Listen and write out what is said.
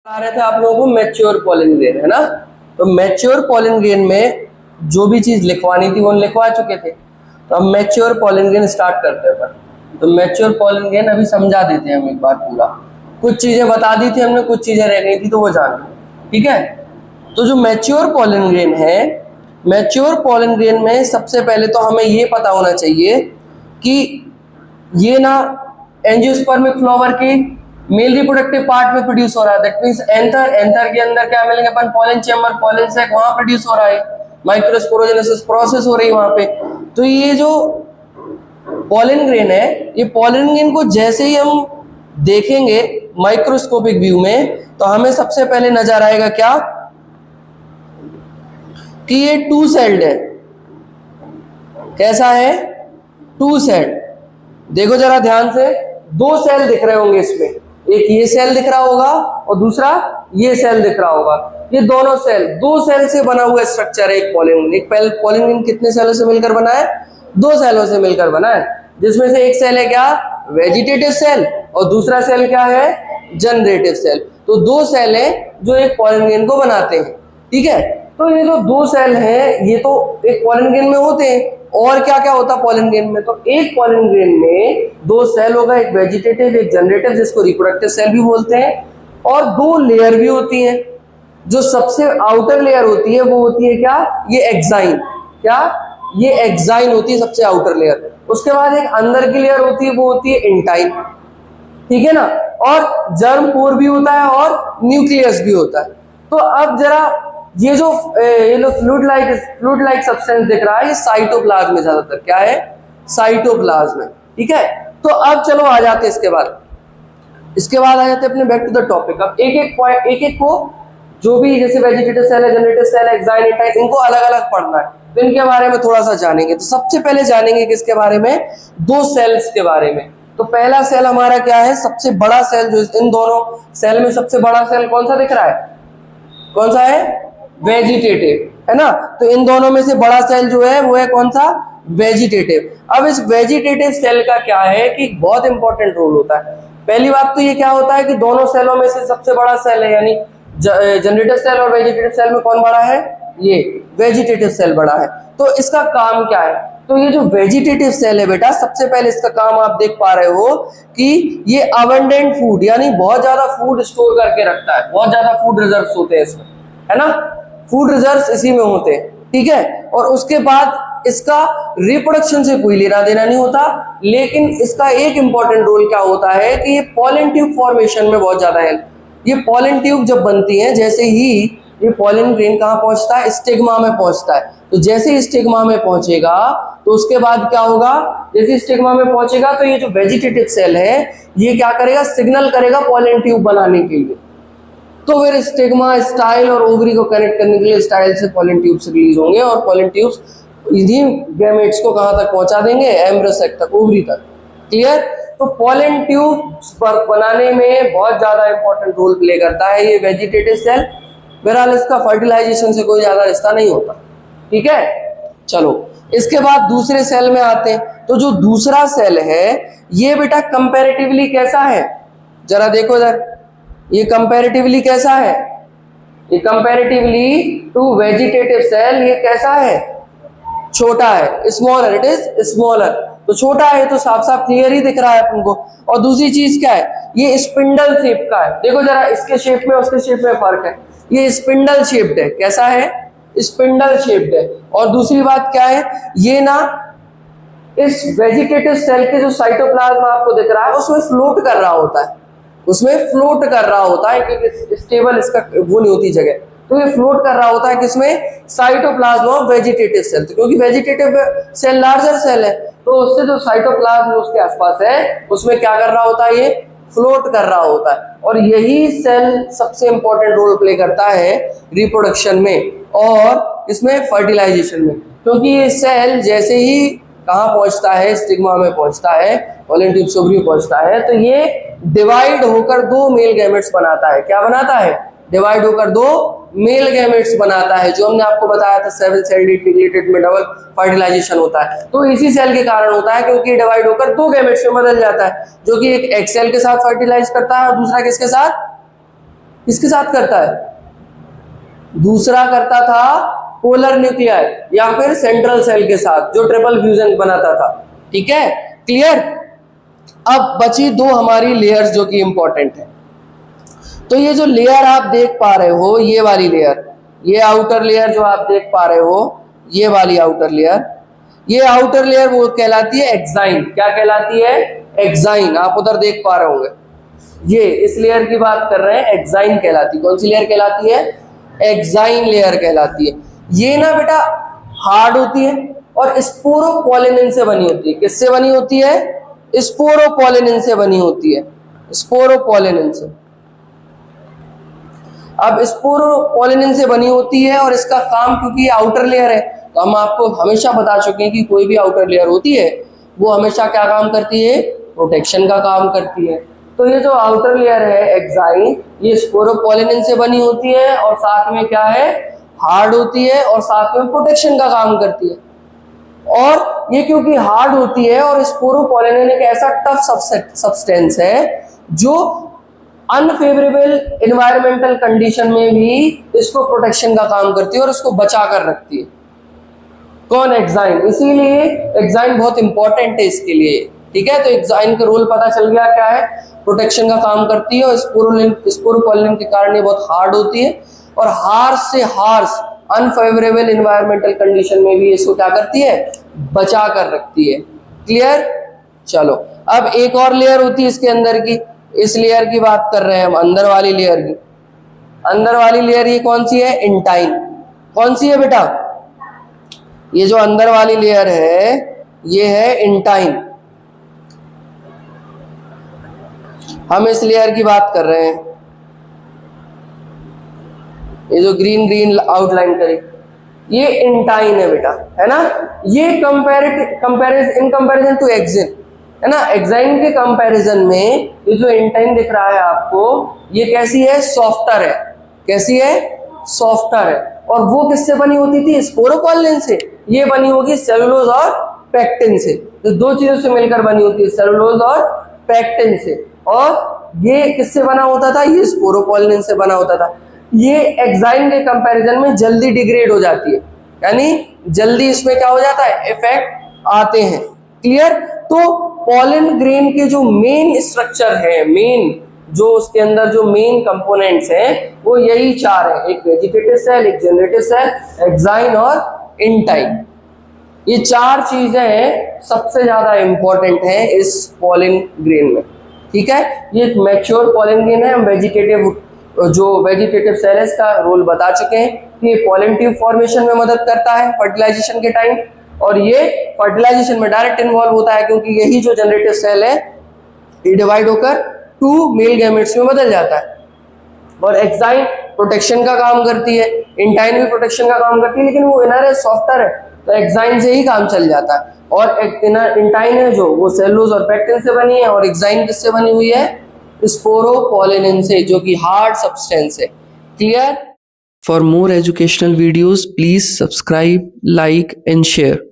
आ रहे थे आप लोगों को मैच्योर पॉलन ग्रेन, है ना। तो मैच्योर पॉलन ग्रेन में जो भी चीज लिखवानी थी वो लिखवा चुके थे। तो अब मैच्योर पॉलन ग्रेन स्टार्ट करते हैं। तो मैच्योर पॉलन ग्रेन अभी समझा देते हैं हम एक बार पूरा। कुछ चीजें बता दी थी हमने, कुछ चीजें रह गई थी तो वो जान लो, ठीक है। तो जो मैच्योर पॉलन ग्रेन है, मैच्योर पॉलन ग्रेन में सबसे पहले तो हमें ये पता होना चाहिए कि ये ना एंजियोस्पर्मिक फ्लावर के मेल रिप्रोडक्टिव पार्ट में प्रोड्यूस हो रहा है। दैट मींस एंथर के अंदर क्या मिलेंगे अपन, पॉलन चैम्बर, पॉलन सैक, वहां प्रोड्यूस हो रहा है, माइक्रोस्पोरोजेनेसिस प्रोसेस हो रही है वहां पे। तो ये जो पॉलन ग्रेन है, ये पॉलन ग्रेन को जैसे ही हम देखेंगे माइक्रोस्कोपिक व्यू में तो हमें सबसे पहले नजर आएगा क्या कि ये टू सेल्ड है। कैसा है? Two celled. देखो जरा ध्यान से, दो सेल दिख रहे होंगे इसमें, एक ये सेल दिख रहा होगा और दूसरा ये सेल दिख रहा होगा। ये दोनों सेल, दो सेल से बना हुआ स्ट्रक्चर है एक पॉलन। एक पॉलन ग्रेन कितने सेलों से मिलकर बना है? दो सेलों से मिलकर बना है, जिसमें से एक सेल है क्या, वेजिटेटिव सेल, और दूसरा सेल क्या है, जनरेटिव सेल। तो दो सेल है जो एक पॉलन ग्रेन को बनाते हैं, ठीक है। तो ये जो दो सेल हैं ये तो एक पॉलन ग्रेन में होते हैं। और क्या क्या होता है पॉलन ग्रेन में? तो एक पॉलन ग्रेन में दो सेल होगा, एक वेजिटेटिव एक जनरेटिव, जिसको रिप्रोडक्टिव सेल भी बोलते हैं। और दो लेयर भी होती हैं। जो सबसे आउटर लेयर होती है वो होती है क्या, ये एक्साइन। क्या? ये एक्साइन होती है सबसे आउटर लेयर। उसके बाद एक अंदर की लेयर होती है, वो होती है इंटाइन, ठीक है ना। और जर्म पोर भी होता है और न्यूक्लियस भी होता है। तो अब जरा ये जो फ्लूइड लाइक सब्सटेंस दिख रहा है, ये साइटोप्लाज्म में ज्यादातर क्या है, साइटोप्लाज्म है, ठीक है। तो अब चलो आ जाते हैं इसके बाद आ जाते हैं अपने बैक टू द टॉपिक। अब एक एक को जो भी, जैसे वेजिटेटिव सेल है, जनरेटिव सेल है, एक्साइन, इंटाइन, इनको अलग अलग पढ़ना है। तो इनके बारे में थोड़ा सा जानेंगे। तो सबसे पहले जानेंगे किसके बारे में, दो सेल्स के बारे में। तो पहला सेल हमारा क्या है, सबसे बड़ा सेल, जो इन दोनों सेल में सबसे बड़ा सेल कौन सा दिख रहा है, कौन सा है, वेजिटेटिव, है ना। तो इन दोनों में से बड़ा सेल जो है वो है कौन सा, वेजिटेटिव। अब इस वेजिटेटिव सेल का क्या है कि बहुत इंपॉर्टेंट रोल होता है। पहली बात तो ये क्या होता है कि दोनों सेलों में से सबसे बड़ा सेल है, यानी जनरेटिव सेल और वेजिटेटिव सेल में कौन बड़ा है, ये वेजिटेटिव सेल बड़ा है। तो इसका काम क्या है? तो ये जो वेजिटेटिव सेल है बेटा, सबसे पहले इसका काम आप देख पा रहे हो कि ये अबंडेंट फूड, यानी बहुत ज्यादा फूड स्टोर करके रखता है। बहुत ज्यादा फूड रिजर्व्स होते हैं इसमें, है ना। फूड रिजर्व्स इसी में होते हैं, ठीक है। और उसके बाद इसका रिप्रोडक्शन से कोई लेना देना नहीं होता, लेकिन इसका एक इंपॉर्टेंट रोल क्या होता है कि ये पॉलन ट्यूब फॉर्मेशन में बहुत ज्यादा हेल्प। ये पॉलन ट्यूब जब बनती है, जैसे ही ये पॉलन ग्रेन कहाँ पहुंचता है, स्टिग्मा में पहुंचता है। तो जैसे ही स्टिग्मा में पहुंचेगा तो उसके बाद क्या होगा, जैसे स्टिग्मा में पहुंचेगा तो ये जो वेजिटेटिव सेल है ये क्या करेगा, सिग्नल करेगा पॉलन ट्यूब बनाने के लिए। तो फिर स्टिग्मा स्टाइल और ओवरी को कनेक्ट करने के लिए स्टाइल से पॉलन ट्यूब्स रिलीज होंगे, और पॉलन ट्यूब्स इन्हीं गैमेट्स को कहां तक पहुंचा देंगे, एम्ब्रियो सैक तक, ओवरी तक। क्लियर? तो पॉलन ट्यूब्स पर बनाने में बहुत ज्यादा इंपॉर्टेंट रोल प्ले करता है ये वेजिटेटिव सेल। बहरहाल इसका फर्टिलाइजेशन से कोई ज्यादा रिश्ता नहीं होता, ठीक है। चलो इसके बाद दूसरे सेल में आते हैं। तो जो दूसरा सेल है ये बेटा कंपैरेटिवली कैसा है, जरा देखो इधर, ये कंपैरेटिवली कैसा है, ये कंपैरेटिवली टू वेजिटेटिव सेल ये कैसा है, छोटा है, स्मॉलर, इट इज स्मॉलर। तो छोटा है तो साफ साफ क्लियर ही दिख रहा है अपन को। और दूसरी चीज क्या है, ये स्पिंडल शेप का है। देखो जरा, इसके शेप में उसके शेप में फर्क है। ये स्पिंडल शेप्ड है, कैसा है, स्पिंडल शेप्ड है। और दूसरी बात क्या है, ये ना इस वेजिटेटिव सेल के जो साइटोप्लाज्म आपको दिख रहा है उसमें फ्लोट कर रहा होता है, उसमें फ्लोट कर रहा होता है, क्योंकि स्टेबल इसका वो नहीं होती जगह। तो ये फ्लोट कर रहा होता है किसमें, साइटोप्लाज्म ऑफ वेजिटेटिव सेल। तो क्योंकि वेजिटेटिव सेल लार्जर सेल है तो उससे जो साइटोप्लाज्म उसके आसपास है उसमें क्या कर रहा होता है, ये फ्लोट कर रहा होता है। और यही सेल सबसे इंपॉर्टेंट रोल प्ले करता है रिप्रोडक्शन में और इसमें फर्टिलाइजेशन में। क्योंकि ये सेल जैसे ही कहाँ पहुंचता है, स्टिग्मा में पहुंचता है, पॉलन ट्यूब से ओवरी पहुंचता है, तो ये डिवाइड होकर दो मेल गैमेट्स बनाता है। क्या बनाता है, डिवाइड होकर दो मेल गैमेट्स बनाता है, जो हमने आपको बताया था 7 सेल्ड ट्रिप्लेटेड में डबल फर्टिलाइजेशन होता है। तो इसी सेल के कारण होता है, क्योंकि डिवाइड होकर दो गैमेट्स में बदल जाता है, जो कि एक सेल के साथ फर्टिलाइज करता है और दूसरा किसके साथ, किसके साथ करता है? दूसरा करता था पोलर न्यूक्लियाई या फिर सेंट्रल सेल के साथ, जो ट्रिपल फ्यूजन बनाता था। ठीक है, क्लियर। अब बची दो हमारी लेयर्स जो कि इंपॉर्टेंट है। तो ये जो लेयर आप देख पा रहे हो, ये वाली लेयर, ये आउटर लेयर जो आप देख पा रहे हो, ये वाली आउटर लेयर, ये आउटर लेयर वो कहलाती है एक्साइन। क्या कहलाती है? एक्साइन। आप उधर देख पा रहे होंगे, ये इस लेयर की बात कर रहे हैं, एक्साइन कहलाती है। कौन सी लेयर कहलाती है? एक्साइन लेयर कहलाती है। ये ना बेटा हार्ड होती है और स्पोरोपोलिनिन से बनी होती है। किससे बनी होती है? स्पोरोपोलिनिन से बनी होती है, स्पोरोपोलिनिन से। अब स्पोरोपोलिनिन से बनी होती है और इसका काम, क्योंकि आउटर लेयर है, तो हम आपको हमेशा बता चुके हैं कि कोई भी आउटर लेयर होती है वो हमेशा क्या काम करती है? प्रोटेक्शन का काम करती है। तो ये जो आउटर लेयर है एक्साइन, ये स्पोरोपोलिनिन से बनी होती है और साथ में क्या है? हार्ड होती है और साथ में प्रोटेक्शन का काम करती है। और ये क्योंकि हार्ड होती है और स्पोरोपोलिनिन एक ऐसा टफ सब्सटेंस है जो अनफेवरेबल एनवायरमेंटल कंडीशन में भी इसको प्रोटेक्शन का काम करती है और इसको बचा कर रखती है। कौन? एक्साइन। इसीलिए एक्साइन बहुत इंपॉर्टेंट है इसके लिए। ठीक है, तो एक्साइन का रोल पता चल गया क्या है? प्रोटेक्शन का काम करती है और स्पोरोपोलिनिन के कारण ये बहुत हार्ड होती है और हार्श से हार्श अनफेवरेबल एनवायरमेंटल कंडीशन में भी इसको क्या करती है? बचा कर रखती है। क्लियर? चलो, अब एक और लेयर होती है इसके अंदर की, इस लेयर की बात कर रहे हैं हम, अंदर वाली लेयर की। अंदर वाली लेयर ये कौन सी है? इंटाइन। कौन सी है बेटा? ये जो अंदर वाली लेयर है ये है इंटाइन। हम इस लेयर की बात कर रहे हैं, ये जो ग्रीन ग्रीन आउटलाइन करी, ये इंटाइन है बेटा, है ना। ये इन कंपैरिजन टू एक्सिन, है ना, एक्साइन के कंपैरिजन में ये जो इंटाइन दिख रहा है आपको, ये कैसी है? सॉफ्टर है। कैसी है? सॉफ्टर है। और वो किससे बनी होती थी? स्पोरोपोलिनिन से। ये बनी होगी सेलुलोज और पेक्टिन से। तो दो चीजों से मिलकर बनी होती है, सेलुलोज और पेक्टिन से। और ये किससे बना होता था? ये स्पोरोपोलिनिन से बना होता था। ये एक्साइन के कंपैरिजन में जल्दी डिग्रेड हो जाती है, यानी जल्दी इसमें क्या हो जाता है? इफेक्ट आते हैं। क्लियर? तो पॉलन ग्रेन के जो मेन स्ट्रक्चर है, मेन जो उसके अंदर जो मेन कंपोनेंट्स हैं वो यही चार है, एक वेजिटेटिव सेल, एक जनरेटिव सेल, एक्साइन और इंटाइन। ये चार चीजें सबसे ज्यादा इंपॉर्टेंट है इस पॉलन ग्रेन में। ठीक है, ये एक मैच्योर पॉलन ग्रेन है। हम वेजिटेटिव सेल है इसका रोल बता चुके हैं कि ये पॉलन ट्यूब फॉर्मेशन में मदद करता है फर्टिलाइजेशन के टाइम, और ये फर्टिलाइजेशन में डायरेक्ट इन्वॉल्व होता है क्योंकि यही जो जनरेटिव सेल है ये डिवाइड होकर 2 मेल गैमेट्स में बदल जाता है। और एक्साइन प्रोटेक्शन का काम करती है, इंटाइन भी प्रोटेक्शन का काम करती है, लेकिन वो इनर है, सॉफ्टर है, तो एक्साइन से ही काम चल जाता है। और इंटाइन है जो वो सेलुलोज और पेक्टिन से बनी है, और एक्साइन किससे बनी हुई है? स्पोरोपोलिनिन से, जो कि हार्ड सब्सटेंस है। Clear? For more educational videos please subscribe, like and share.